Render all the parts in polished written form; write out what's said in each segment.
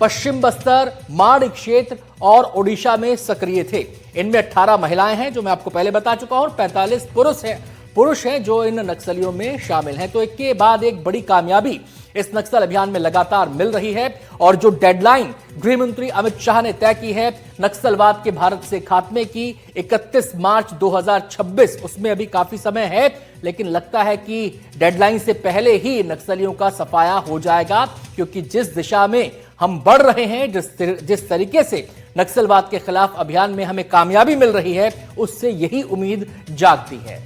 पश्चिम बस्तर, माड़ क्षेत्र और ओडिशा में सक्रिय थे। इनमें 18 महिलाएं हैं, जो मैं आपको पहले बता चुका हूं, और 45 पुरुष हैं जो इन नक्सलियों में शामिल हैं। तो एक के बाद एक बड़ी कामयाबी इस नक्सल अभियान में लगातार मिल रही है। और जो डेडलाइन गृह मंत्री अमित शाह ने तय की है नक्सलवाद के भारत से खात्मे की 31 मार्च 2026, उसमें अभी काफी समय है, लेकिन लगता है कि डेडलाइन से पहले ही नक्सलियों का सफाया हो जाएगा, क्योंकि जिस दिशा में हम बढ़ रहे हैं, जिस तरीके से नक्सलवाद के खिलाफ अभियान में हमें कामयाबी मिल रही है, उससे यही उम्मीद जागती है।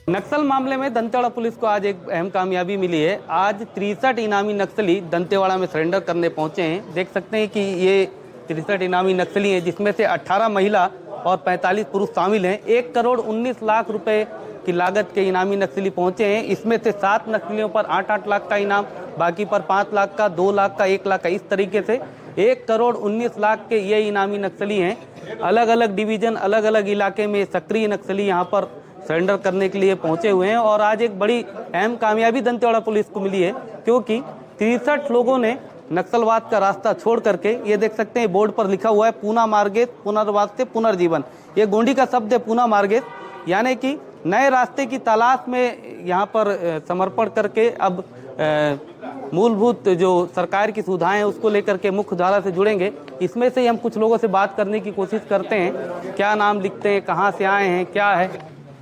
नक्सल मामले में दंतेवाड़ा पुलिस को आज एक अहम कामयाबी मिली है। आज 63 इनामी नक्सली दंतेवाड़ा में सरेंडर करने पहुंचे हैं। देख सकते हैं कि ये 63 इनामी नक्सली हैं, जिसमें से 18 महिला और 45 पुरुष शामिल हैं। 1 करोड़ 19 लाख रुपए की लागत के इनामी नक्सली पहुंचे हैं। इसमें से 7 नक्सलियों पर 8-8 लाख का इनाम, बाकी पर 5 लाख का, 2 लाख का, 1 लाख का, इस तरीके से 1 करोड़ 19 लाख के ये इनामी नक्सली हैं। अलग अलग डिवीजन, अलग अलग इलाके में सक्रिय नक्सली यहाँ पर सरेंडर करने के लिए पहुंचे हुए हैं। और आज एक बड़ी अहम कामयाबी दंतेवाड़ा पुलिस को मिली है, क्योंकि 63 लोगों ने नक्सलवाद का रास्ता छोड़ करके, ये देख सकते हैं बोर्ड पर लिखा हुआ है पूना मार्गेस पुनर्वास से पुनर्जीवन। ये गोंडी का शब्द है पूना मार्गेस, यानी कि नए रास्ते की तलाश में यहाँ पर समर्पण करके अब मूलभूत जो सरकार की सुविधाएं हैं उसको लेकर के मुख्य धारा से जुड़ेंगे। इसमें से हम कुछ लोगों से बात करने की कोशिश करते हैं। क्या नाम लिखते हैं, कहाँ से आए हैं, क्या है,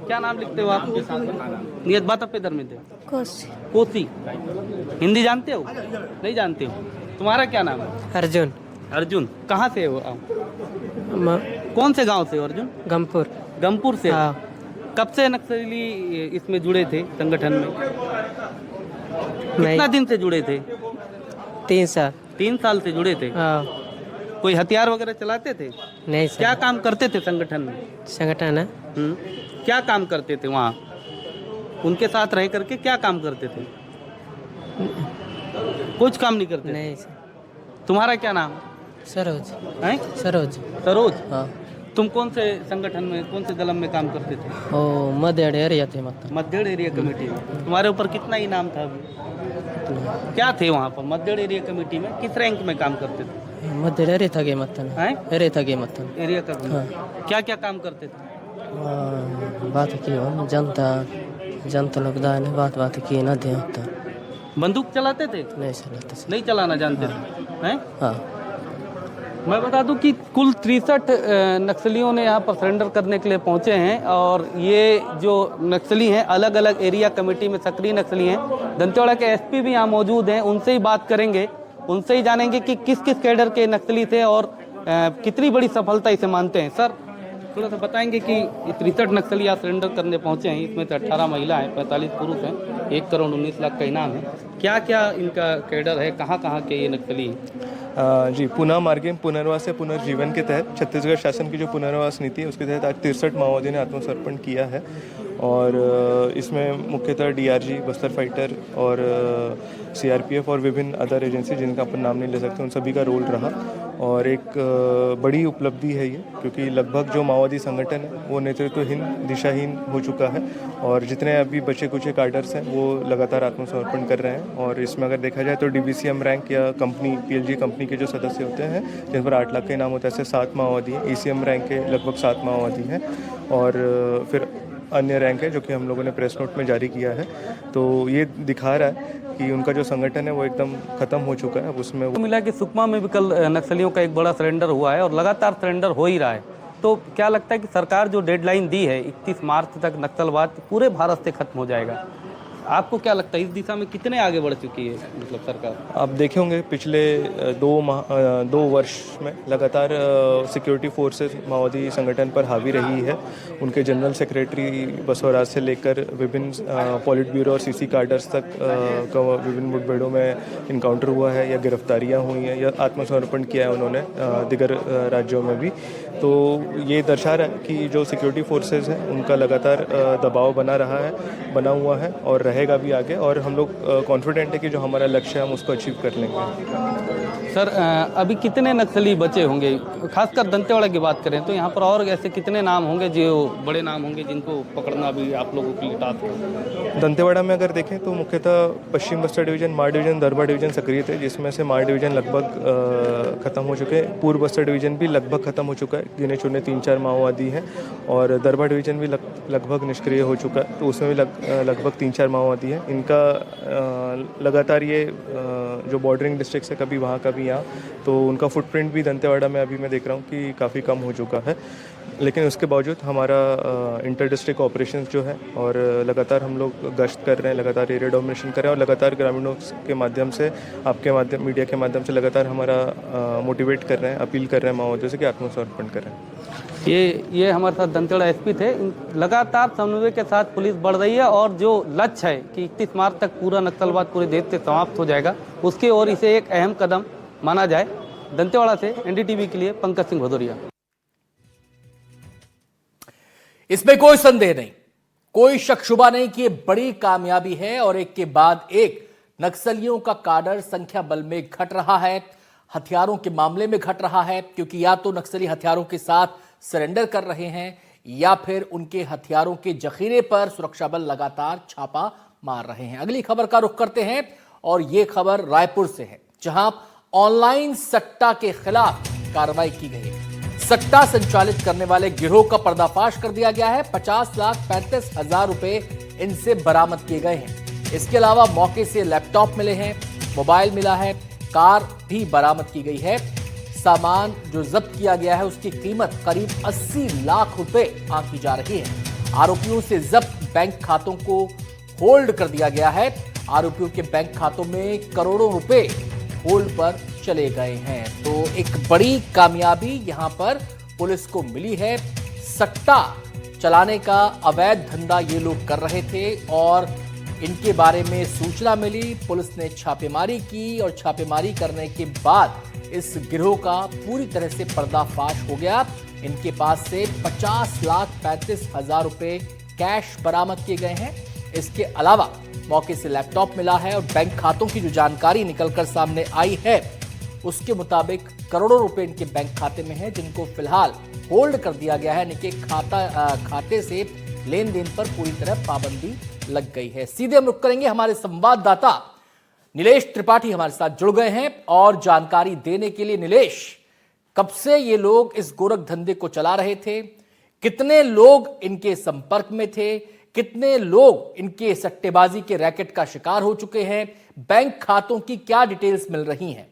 क्या नाम लिखते हो आप? नियत बात पे दर में दे। कोसी। हिंदी जानते हो? नहीं जानते हो? तुम्हारा क्या नाम है? अर्जुन। अर्जुन, कहाँ से हो आप? कौन से गांव से हो अर्जुन? गमपुर। गमपुर से। हाँ। कब से नक्सली इसमें जुड़े थे, संगठन में? कितना दिन से जुड़े थे? 3 साल। 3 साल से जुड़े थे। हाँ। कोई हथियार वगैरह चलाते थे? नहीं सर। क्या काम करते थे संगठन में? संगठन है। क्या काम करते थे वहाँ? उनके साथ रह करके क्या काम करते थे? कुछ काम नहीं करते? नहीं सर। तुम्हारा क्या नाम? सरोज। हैं? सरोज। सरोज। हाँ। तुम कौन से संगठन में, कौन से दलम में काम करते थे? ओ मध्यड़ एरिया थे मतलब। मध्यड़ एरिया कमेटी में। तुम्हारे ऊपर कितना इनाम था अभी? क्या थे वहाँ पर मध्यड़ एरिया कमेटी में? किस रैंक में काम करते थे? मध्यड़ एरिया था गे मतन। हैं? एरिया था गे मतन। एरिया का। हाँ। क्या क्या काम करते थे? बात की हो जनता लोग दान बात की ना दे होता। बंदूक चलाते थे? नहीं चलाते सर। नहीं चलाना जानते थे? हैं? हाँ। मैं बता दूं कि कुल 63 नक्सलियों ने यहाँ पर सरेंडर करने के लिए पहुँचे हैं। और ये जो नक्सली हैं अलग अलग एरिया कमेटी में सक्रिय नक्सली हैं। दंतेवाड़ा के एसपी भी यहाँ मौजूद हैं, उनसे ही बात करेंगे, उनसे ही जानेंगे कि किस किस कैडर के नक्सली थे और कितनी बड़ी सफलता इसे मानते हैं। सर, थोड़ा सा बताएंगे कि 63 नक्सली यहाँ सरेंडर करने पहुँचे हैं। इसमें से 18 महिला हैं, 45 पुरुष हैं, 1 करोड़ 19 लाख का इनाम है। क्या क्या इनका कैडर है, कहाँ कहाँ के ये नक्सली हैं? जी, पुनः मार्गें पुनर्वास या पुनर्जीवन के तहत छत्तीसगढ़ शासन की जो पुनर्वास नीति है उसके तहत आज 63 माओवादियों ने आत्मसमर्पण किया है। और इसमें मुख्यतः डीआरजी, बस्तर फाइटर और सीआरपीएफ और विभिन्न अदर एजेंसी जिनका अपन नाम नहीं ले सकते, उन सभी का रोल रहा। और एक बड़ी उपलब्धि है ये, क्योंकि लगभग जो माओवादी संगठन है वो नेतृत्वहीन, दिशाहीन हो चुका है। और जितने अभी बचे कुछ कैडर्स हैं वो लगातार आत्मसमर्पण कर रहे हैं। और इसमें अगर देखा जाए तो डीबीसीएम रैंक या कंपनी, पीएलजी कंपनी के जो सदस्य होते हैं जिन पर 8 लाख का इनाम होता है, ऐसे 7 माओवादी हैं। ईसीएम रैंक के लगभग 7 माओवादी हैं। और फिर अन्य रैंक है जो कि हम लोगों ने प्रेस नोट में जारी किया है। तो ये दिखा रहा है कि उनका जो संगठन है वो एकदम खत्म हो चुका है। अब उसमें वो मिला कि सुकमा में भी कल नक्सलियों का एक बड़ा सरेंडर हुआ है और लगातार सरेंडर हो ही रहा है। तो क्या लगता है कि सरकार जो डेडलाइन दी है 31 मार्च तक नक्सलवाद पूरे भारत से खत्म हो जाएगा, आपको क्या लगता है इस दिशा में कितने आगे बढ़ चुकी है मतलब सरकार? आप देखे होंगे पिछले 2 वर्ष में लगातार सिक्योरिटी फोर्सेस माओवादी संगठन पर हावी रही है। उनके जनरल सेक्रेटरी बसवराज से लेकर विभिन्न पॉलिट ब्यूरो और सीसी कार्डर्स तक विभिन्न मुठभेड़ों में इनकाउंटर हुआ है या गिरफ्तारियां हुई हैं या आत्मसमर्पण किया है उन्होंने दिगर राज्यों में भी। तो ये दर्शा रहा है कि जो सिक्योरिटी फोर्सेस हैं उनका लगातार दबाव बना हुआ है और रहेगा भी आगे, और हम लोग कॉन्फिडेंट है कि जो हमारा लक्ष्य है हम उसको अचीव कर लेंगे। सर अभी कितने नक्सली बचे होंगे, खासकर दंतेवाड़ा की बात करें तो यहाँ पर और ऐसे कितने नाम होंगे जो बड़े नाम होंगे जिनको पकड़ना भी आप लोगों के लिए टास्क है? दंतेवाड़ा में अगर देखें तो मुख्यतः पश्चिम बस्तर डिवीजन, मार डिवीजन, दरबा डिवीजन सक्रिय थे, जिसमें से मार डिवीजन लगभग खत्म हो चुके हैं। पूर्व बस्तर डिवीजन भी लगभग खत्म हो चुका है, गिने चुने 3-4 माओवादी हैं, और दरबा डिवीजन भी लगभग निष्क्रिय हो चुका है, तो उसमें भी लगभग 3-4 माओवादी हैं। इनका लगातार ये जो बॉर्डरिंग डिस्ट्रिक्ट है, कभी वहाँ कभी यहाँ, तो उनका फुटप्रिंट भी दंतेवाड़ा में अभी मैं देख रहा हूँ कि काफ़ी कम हो चुका है। लेकिन उसके बावजूद हमारा इंटर डिस्ट्रिक्ट ऑपरेशंस जो है, और लगातार हम लोग गश्त कर रहे हैं, लगातार एरिया डोमिनेशन कर रहे हैं, और लगातार ग्रामीणों के माध्यम से, आपके माध्यम, मीडिया के माध्यम से लगातार हमारा मोटिवेट कर रहे हैं, अपील कर रहे हैं माओवादियों से कि आत्मसमर्पण करें। ये हमारे साथ दंतेवाड़ा एसपी थे। लगातार समन्वय के साथ पुलिस बढ़ रही है और जो लक्ष्य है कि 31 मार्च तक पूरा नक्सलवाद पूरे देश से समाप्त हो जाएगा, उसकी ओर इसे एक अहम कदम माना जाए। दंतेवाड़ा से एनडीटीवी के लिए पंकज सिंह भदौरिया। इसमें कोई संदेह नहीं, कोई शक शुबा नहीं कि ये बड़ी कामयाबी है और एक के बाद एक नक्सलियों का काडर संख्या बल में घट रहा है, हथियारों के मामले में घट रहा है, क्योंकि या तो नक्सली हथियारों के साथ सरेंडर कर रहे हैं या फिर उनके हथियारों के जखीरे पर सुरक्षा बल लगातार छापा मार रहे हैं। अगली खबर का रुख करते हैं और यह खबर रायपुर से है, जहां ऑनलाइन सट्टा के खिलाफ कार्रवाई की गई है। सट्टा संचालित करने वाले गिरोह का पर्दाफाश कर दिया गया है। 50,35,000 रुपए इनसे बरामद किए गए हैं। इसके अलावा मौके से लैपटॉप मिले हैं, मोबाइल मिला है, कार भी बरामद की गई है। सामान जो जब्त किया गया है उसकी कीमत करीब 80 लाख रुपए आंकी जा रही है। आरोपियों से जब्त बैंक खातों को होल्ड कर दिया गया है। आरोपियों के बैंक खातों में करोड़ों रुपए होल्ड पर चले गए हैं। तो एक बड़ी कामयाबी यहां पर पुलिस को मिली है। सट्टा चलाने का अवैध धंधा ये लोग कर रहे थे और इनके बारे में सूचना मिली, पुलिस ने छापेमारी की और छापेमारी करने के बाद इस गिरोह का पूरी तरह से पर्दाफाश हो गया। इनके पास से 50,35,000 रुपए कैश बरामद किए गए हैं। इसके अलावा मौके से लैपटॉप मिला है और बैंक खातों की जो जानकारी निकलकर सामने आई है उसके मुताबिक करोड़ों रुपए इनके बैंक खाते में है, जिनको फिलहाल होल्ड कर दिया गया है। इनके खाते से लेन देन पर पूरी तरह पाबंदी लग गई है। सीधे हम रुक करेंगे, हमारे संवाददाता नीलेश त्रिपाठी हमारे साथ जुड़ गए हैं और जानकारी देने के लिए। नीलेश, कब से ये लोग इस गोरख धंधे को चला रहे थे, कितने लोग इनके संपर्क में थे, कितने लोग इनके सट्टेबाजी के रैकेट का शिकार हो चुके हैं, बैंक खातों की क्या डिटेल्स मिल रही हैं?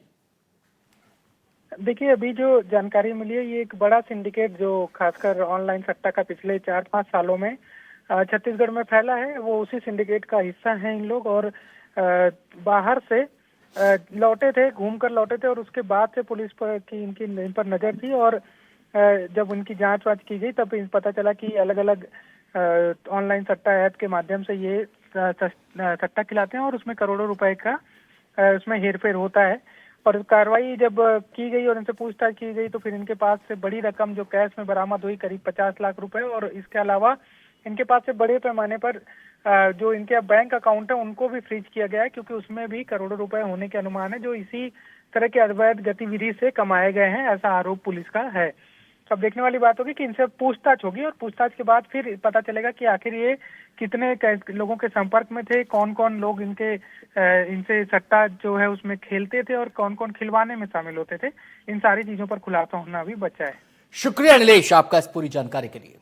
देखिए, अभी जो जानकारी मिली है, ये एक बड़ा सिंडिकेट जो खासकर ऑनलाइन सट्टा का पिछले 4-5 सालों में छत्तीसगढ़ में फैला है, वो उसी सिंडिकेट का हिस्सा है इन लोग। और बाहर से लौटे थे, घूमकर लौटे थे और उसके बाद से पुलिस पर की इनकी इन पर नजर थी। और जब उनकी जांच वाच की गई तब पता चला कि अलग अलग ऑनलाइन सट्टा ऐप के माध्यम से ये सट्टा खिलाते हैं और उसमें करोड़ों रुपए का उसमें हेरफेर होता है। और कार्रवाई जब की गई और इनसे पूछताछ की गई तो फिर इनके पास से बड़ी रकम जो कैश में बरामद हुई, करीब 50 लाख रुपए। और इसके अलावा इनके पास से बड़े पैमाने पर जो इनके बैंक अकाउंट है उनको भी फ्रीज किया गया है, क्योंकि उसमें भी करोड़ों रुपए होने के अनुमान है जो इसी तरह के अवैध गतिविधि से कमाए गए हैं, ऐसा आरोप पुलिस का है। अब देखने वाली बात होगी कि इनसे पूछताछ होगी और पूछताछ के बाद फिर पता चलेगा कि आखिर ये कितने लोगों के संपर्क में थे, कौन कौन लोग इनसे सट्टा जो है उसमें खेलते थे और कौन कौन खिलवाने में शामिल होते थे। इन सारी चीजों पर खुलासा होना भी बचा है। शुक्रिया नीलेश आपका इस पूरी जानकारी के लिए।